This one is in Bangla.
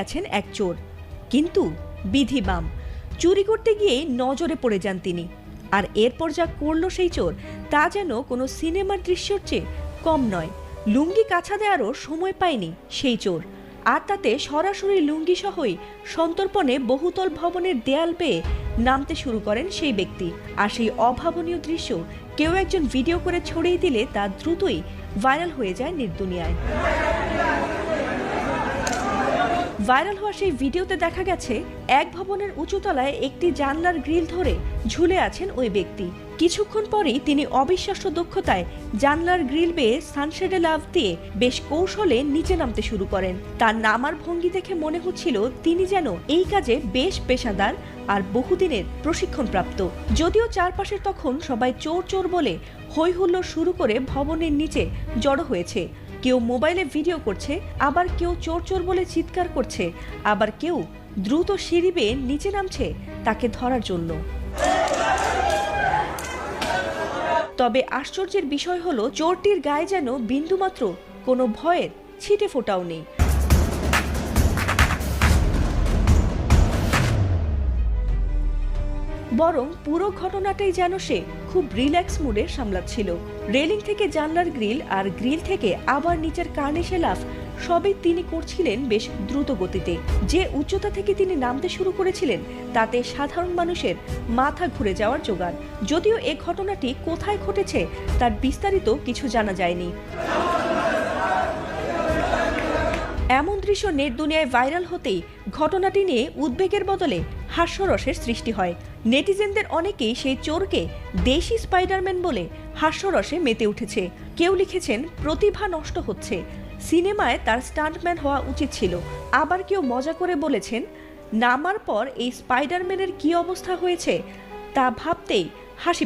আছেন এক চোর, কিন্তু বিধি বাম, চুরি করতে গিয়ে নজরে পড়ে যান তিনি। আর এরপর যা করলো সেই চোর, তা যেন কোনো সিনেমার দৃশ্যের চেয়ে কম নয়। লুঙ্গি কাছা দেওয়ারও সময় পায়নি সেই চোর, আর তাতে সরাসরি লুঙ্গি সহই সন্তর্পণে বহুতল ভবনের দেয়াল বেয়ে নামতে শুরু করেন সেই ব্যক্তি। আর সেই অভাবনীয় দৃশ্য কেউ একজন ভিডিও করে ছড়িয়ে দিলে তা দ্রুতই ভাইরাল হয়ে যায় নির্দুনিয়ায়। ভাইরাল হওয়া সেই ভিডিওতে দেখা গেছে এক ভবনের উঁচুতলায় একটি জানলার গ্রিল ধরে ঝুলে আছেন ওই ব্যক্তি। কিছুক্ষণ পরেই তিনি অবিশ্বাস্য দক্ষতায় জানলার গ্রিল বেয়ে সানশেডে লাফ দিয়ে বেশ কৌশলে নিচে নামতে শুরু করেন। তার নামার ভঙ্গি দেখে মনে হচ্ছিল তিনি যেন এই কাজে বেশ পেশাদার আর বহুদিনের প্রশিক্ষণপ্রাপ্ত। যদিও চারপাশের তখন সবাই চোর চোর বলে হৈ হুল্লোড় শুরু করে ভবনের নিচে জড়ো হয়েছে। কেউ মোবাইলে ভিডিও করছে, আবার কেউ চোর চোর বলে চিৎকার করছে, আবার কেউ দ্রুত সিঁড়ি বেয়ে নিচে নামছে তাকে ধরার জন্য। তবে আশ্চর্যের বিষয় হলো, চোরটির গায়ে যেন বিন্দুমাত্র কোনো ভয়ের ছিটে ফোঁটাও নেই। বরং পুরো ঘটনাটাই যেন সে খুব রিল্যাক্স মুডে সামলাচ্ছিল। রেলিং থেকে জানলার গ্রিল আর গ্রিল থেকে আবার নিচের কার্নিশে লাফ সবই তিনি করছিলেন বেশ দ্রুত গতিতে। যে উচ্চতা থেকে তিনি নামতে শুরু করেছিলেন তাতে সাধারণ মানুষের মাথা ঘুরে যাওয়ার জোগাড়। যদিও এ ঘটনাটি কোথায় ঘটেছে তার বিস্তারিত কিছু জানা যায়নি। এমন দৃশ্য নেট দুনিয়ায় ভাইরাল হতেই ঘটনাটি নিয়ে উদ্বেগের বদলে হাস্যরসের সৃষ্টি হয়। নেটিজেনদের অনেকেই সেই চোরকে দেশি স্পাইডারম্যান বলে হাস্যরসে মেতে উঠেছে। কেউ লিখেছেন প্রতিভা নষ্ট হচ্ছে, সিনেমায় তার স্টান্টম্যান হওয়া উচিত ছিল। আবার কেউ মজা করে বলেছেন, নামার পর এই স্পাইডারম্যানের কি অবস্থা হয়েছে তা ভাবতেই হাসি